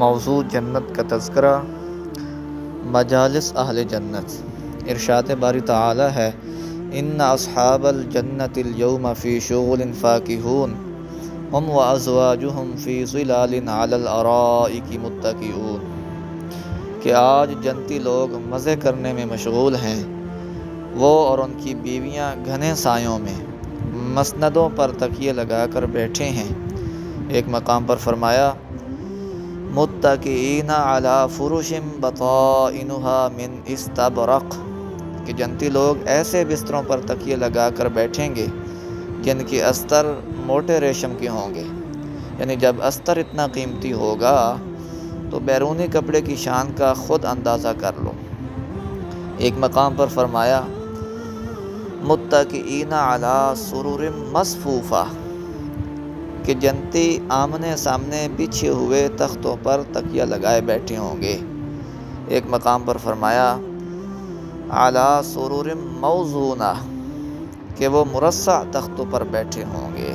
موضوع جنت کا تذکرہ، مجالس اہل جنت۔ ارشاد باری تعالی ہے، ان اصحاب الجنت اليوم فی شغل فاکہون ہم وازواجہم فی ظلال علی الارائک متکئون، کہ آج جنتی لوگ مزے کرنے میں مشغول ہیں، وہ اور ان کی بیویاں گھنے سایوں میں مسندوں پر تکیے لگا کر بیٹھے ہیں۔ ایک مقام پر فرمایا، متکئین علی فرش بطائنها من استبرق، کہ جنتی لوگ ایسے بستروں پر تکیے لگا کر بیٹھیں گے جن کی استر موٹے ریشم کے ہوں گے۔ یعنی جب استر اتنا قیمتی ہوگا تو بیرونی کپڑے کی شان کا خود اندازہ کر لو۔ ایک مقام پر فرمایا، متکئین علی سرر مصفوفہ، کہ جنتی آمنے سامنے بچھے ہوئے تختوں پر تکیہ لگائے بیٹھے ہوں گے۔ ایک مقام پر فرمایا، علی سرر موضونہ، کہ وہ مرصع تختوں پر بیٹھے ہوں گے۔